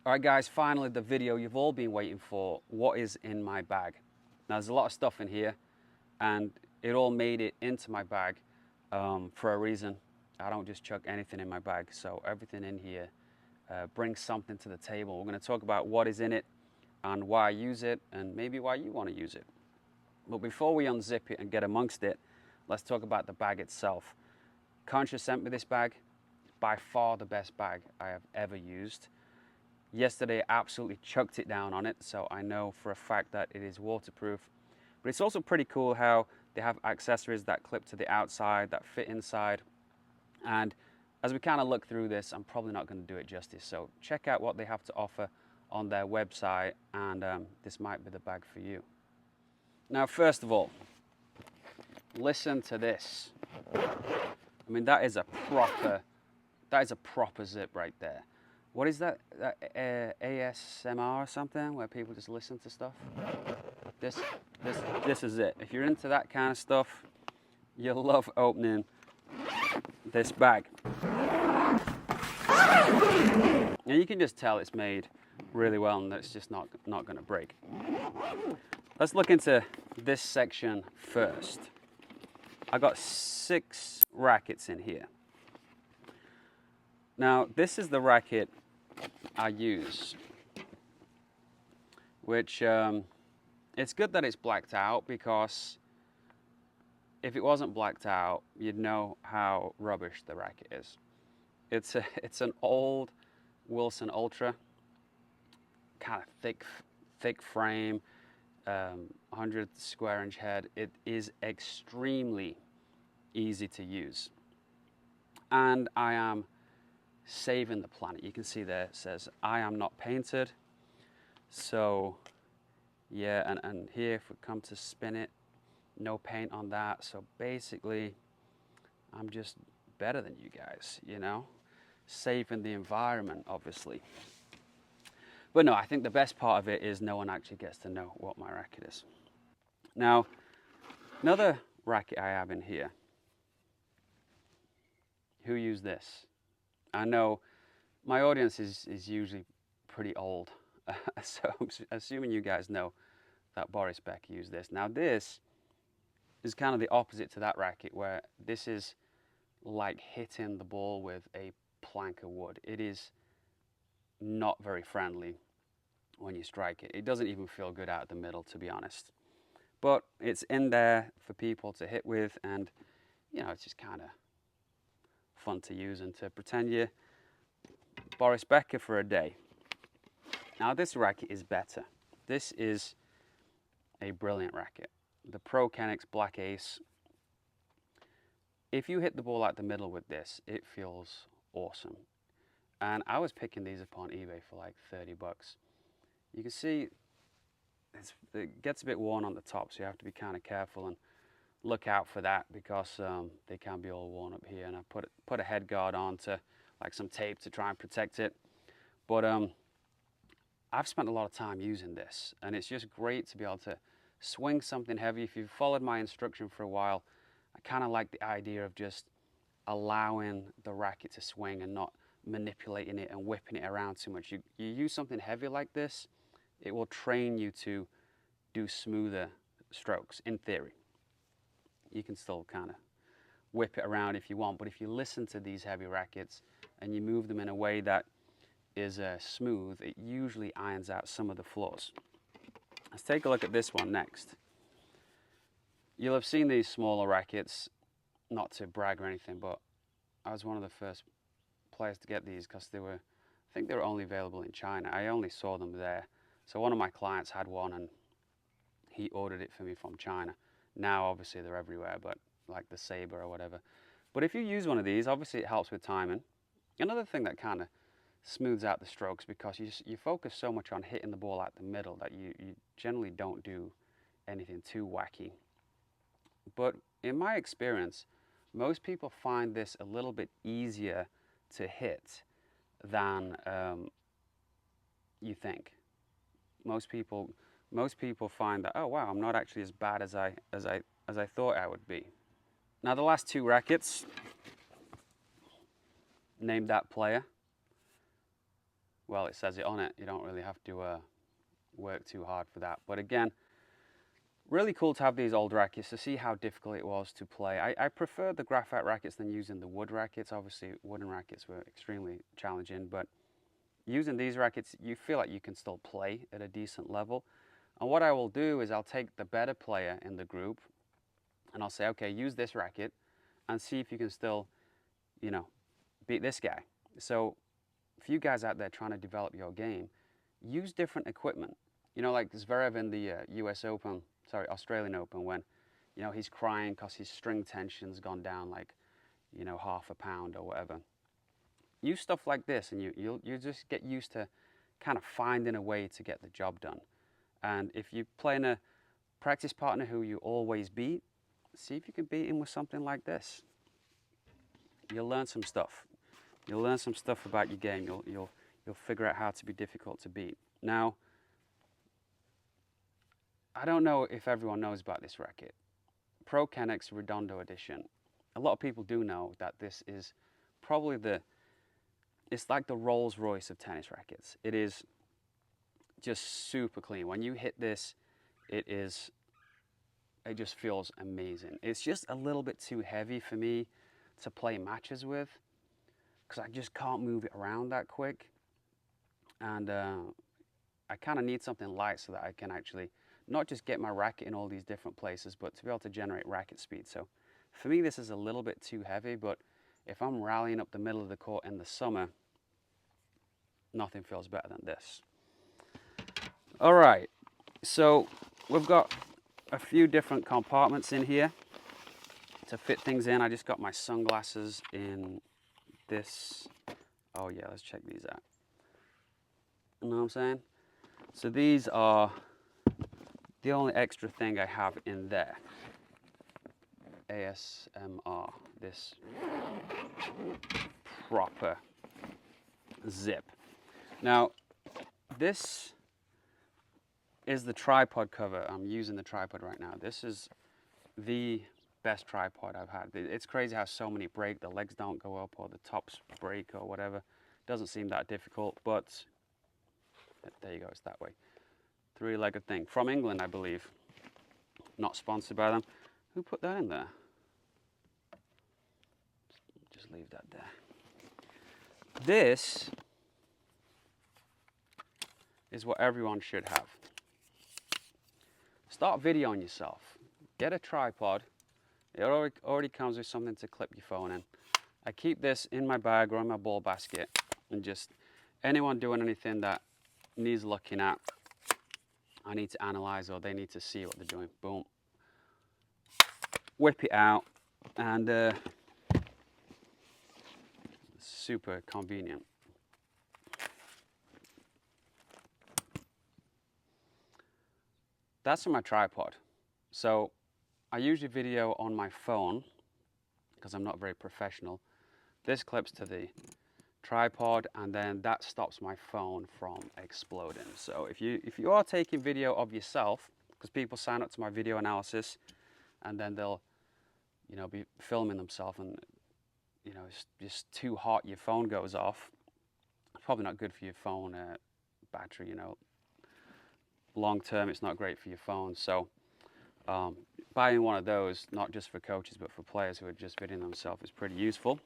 All right, guys, finally the video you've all been waiting for. What is in my bag? Now, there's a lot of stuff in here, and it all made it into my bag for a reason. I don't just chuck anything in my bag, so everything in here brings something to the table. We're going to talk about what is in it and why I use it, and maybe why you want to use it. But before we unzip it and get amongst it, let's talk about the bag itself. Cancha sent me this bag. By far the best bag I have ever used. Yesterday, I absolutely chucked it down on it, so I know for a fact that it is waterproof. But it's also pretty cool how they have accessories that clip to the outside, that fit inside. And as we kind of look through this, I'm probably not going to do it justice. So check out what they have to offer on their website, and this might be the bag for you. Now, first of all, listen to this. I mean, that is a proper zip right there. What is that? ASMR or something, where people just listen to stuff? This is it. If you're into that kind of stuff, you'll love opening this bag. And you can just tell it's made really well, and it's just not going to break. Let's look into this section first. I got 6 rackets in here. Now, this is the racket I use, which it's good that it's blacked out, because if it wasn't blacked out, you'd know how rubbish the racket is. It's an old Wilson Ultra, kind of thick frame, 100 square inch head. It is extremely easy to use, and I am saving the planet. You can see there it says I am not painted. So yeah, and here if we come to spin it, no paint on that. So basically I'm just better than you guys, you know, saving the environment, obviously. But no, I think the best part of it is no one actually gets to know what my racket is. Now, another racket I have in here. Who used this? I know my audience is usually pretty old, so I'm assuming you guys know that Boris Becker used this. Now, this is kind of the opposite to that racket, where this is like hitting the ball with a plank of wood. It is not very friendly when you strike it. It doesn't even feel good out the middle, to be honest. But it's in there for people to hit with, and you know, it's just kind of fun to use and to pretend you're Boris Becker for a day. Now, this racket is better. This is a brilliant racket. The Pro Kenix Black Ace. If you hit the ball out the middle with this, it feels awesome. And I was picking these up on eBay for like 30 bucks. You can see it gets a bit worn on the top, so you have to be kind of careful and look out for that, because they can be all worn up here. And I put a head guard on to, like, some tape to try and protect it. But I've spent a lot of time using this, and it's just great to be able to swing something heavy. If you've followed my instruction for a while, I kind of like the idea of just allowing the racket to swing and not manipulating it and whipping it around too much. You use something heavy like this, it will train you to do smoother strokes, in theory. You can still kind of whip it around if you want, but if you listen to these heavy rackets and you move them in a way that is smooth, it usually irons out some of the flaws. Let's take a look at this one next. You'll have seen these smaller rackets, not to brag or anything, but I was one of the first players to get these, because I think they were only available in China. I only saw them there. So one of my clients had one, and he ordered it for me from China. Now, obviously, they're everywhere, but like the Sabre or whatever. But if you use one of these, obviously it helps with timing. Another thing that kind of smooths out the strokes, because you focus so much on hitting the ball out the middle that you generally don't do anything too wacky. But in my experience, most people find this a little bit easier to hit than you think. Most people find that, oh wow, I'm not actually as bad as I thought I would be. Now, the last 2 rackets, named that player. well, it says it on it. You don't really have to work too hard for that. But again, really cool to have these old rackets to see how difficult it was to play. I prefer the graphite rackets than using the wood rackets. Obviously, wooden rackets were extremely challenging, but using these rackets, you feel like you can still play at a decent level. And what I will do is I'll take the better player in the group and I'll say, okay, use this racket and see if you can still, you know, beat this guy. So for you guys out there trying to develop your game, use different equipment. You know, like Zverev in the Australian Open, when, you know, he's crying because his string tension's gone down like, you know, half a pound or whatever. Use stuff like this and you'll just get used to kind of finding a way to get the job done. And if you play in a practice partner who you always beat, see if you can beat him with something like this. You'll learn some stuff. You'll learn some stuff about your game. You'll figure out how to be difficult to beat. Now, I don't know if everyone knows about this racket. Pro Kennex Redondo Edition. A lot of people do know that this is probably it's like the Rolls Royce of tennis rackets. It is just super clean. When you hit this, it just feels amazing. It's just a little bit too heavy for me to play matches with because I just can't move it around that quick. And I kind of need something light so that I can actually not just get my racket in all these different places, but to be able to generate racket speed. So for me, this is a little bit too heavy, but if I'm rallying up the middle of the court in the summer, nothing feels better than this. All right, so we've got a few different compartments in here to fit things in. I just got my sunglasses in this. Oh yeah, let's check these out. You know what I'm saying? So these are the only extra thing I have in there. ASMR, this proper zip. Now, this is the tripod cover. I'm using the tripod right now. This is the best tripod I've had. It's crazy how so many break. The legs don't go up or the tops break or whatever. Doesn't seem that difficult, but there you go, it's that way. Three-legged thing from England, I believe. Not sponsored by them. Who put that in there? Just leave that there. This is what everyone should have. Start videoing yourself. Get a tripod. It already comes with something to clip your phone in. I keep this in my bag or in my ball basket, and just anyone doing anything that needs looking at, I need to analyze or they need to see what they're doing. Boom. Whip it out, and super convenient. That's for my tripod. So I usually video on my phone because I'm not very professional. This clips to the tripod, and then that stops my phone from exploding. So if you are taking video of yourself, because people sign up to my video analysis and then they'll, you know, be filming themselves, and you know, it's just too hot, your phone goes off. It's probably not good for your phone battery, you know. Long term, it's not great for your phone. So buying one of those, not just for coaches but for players who are just videoing themselves, is pretty useful.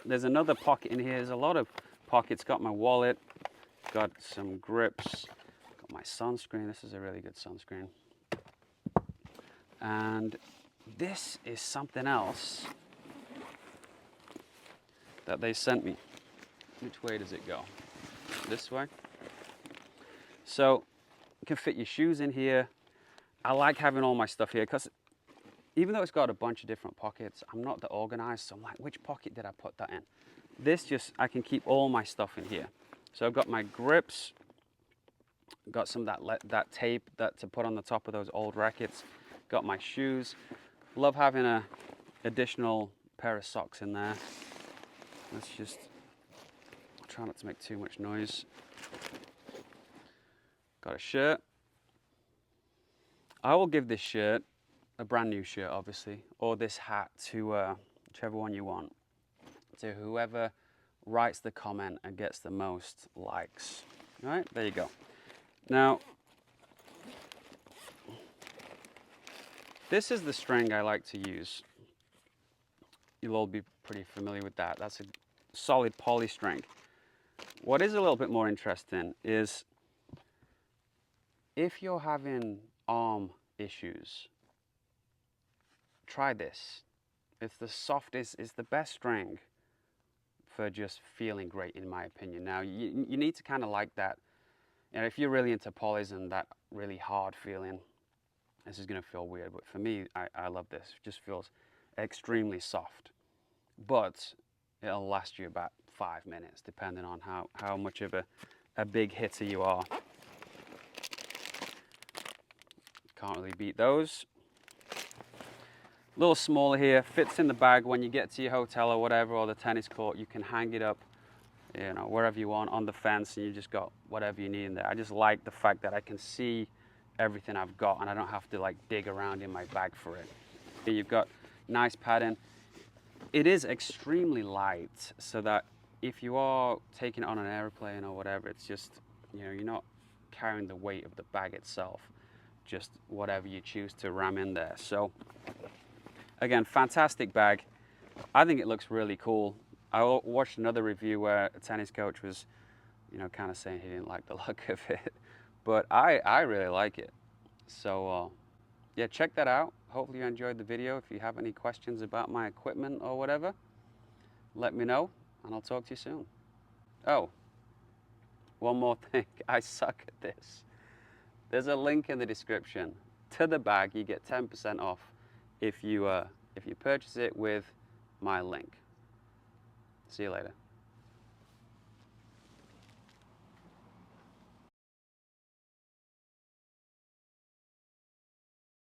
There's another pocket in here. There's a lot of pockets. Got my wallet, got some grips, got my sunscreen. This is a really good sunscreen. And this is something else that they sent me. Which way does it go? This way? So you can fit your shoes in here. I like having all my stuff here because even though it's got a bunch of different pockets, I'm not that organized, so I'm like, which pocket did I put that in? This just, I can keep all my stuff in here. So I've got my grips, got some of that tape to put on the top of those old rackets, got my shoes. Love having a additional pair of socks in there. Let's just try not to make too much noise. Got a shirt. I will give this shirt, a brand new shirt obviously, or this hat to whichever one you want, to whoever writes the comment and gets the most likes. All right, there you go. Now, this is the string I like to use. You'll all be pretty familiar with that. That's a solid poly string. What is a little bit more interesting is if you're having arm issues, try this. It's the softest, it's the best string for just feeling great, in my opinion. Now, you need to kind of like that. And if you're really into polys and that really hard feeling, this is going to feel weird. But for me, I love this. It just feels extremely soft. But it'll last you about 5 minutes, depending on how much of a big hitter you are. Can't really beat those. A little smaller here, fits in the bag when you get to your hotel or whatever, or the tennis court. You can hang it up, you know, wherever you want on the fence, and you just got whatever you need in there. I just like the fact that I can see everything I've got, and I don't have to like dig around in my bag for it. You've got nice padding. It is extremely light, so that if you are taking it on an airplane or whatever, it's just, you know, you're not carrying the weight of the bag itself, just whatever you choose to ram in there. So again, fantastic bag. I think it looks really cool. I watched another review where a tennis coach was, you know, kind of saying he didn't like the look of it, but I really like it. So yeah, check that out. Hopefully you enjoyed the video. If you have any questions about my equipment or whatever, let me know, and I'll talk to you soon. Oh, one more thing. I suck at this. There's a link in the description to the bag. You get 10% off if you purchase it with my link. See you later.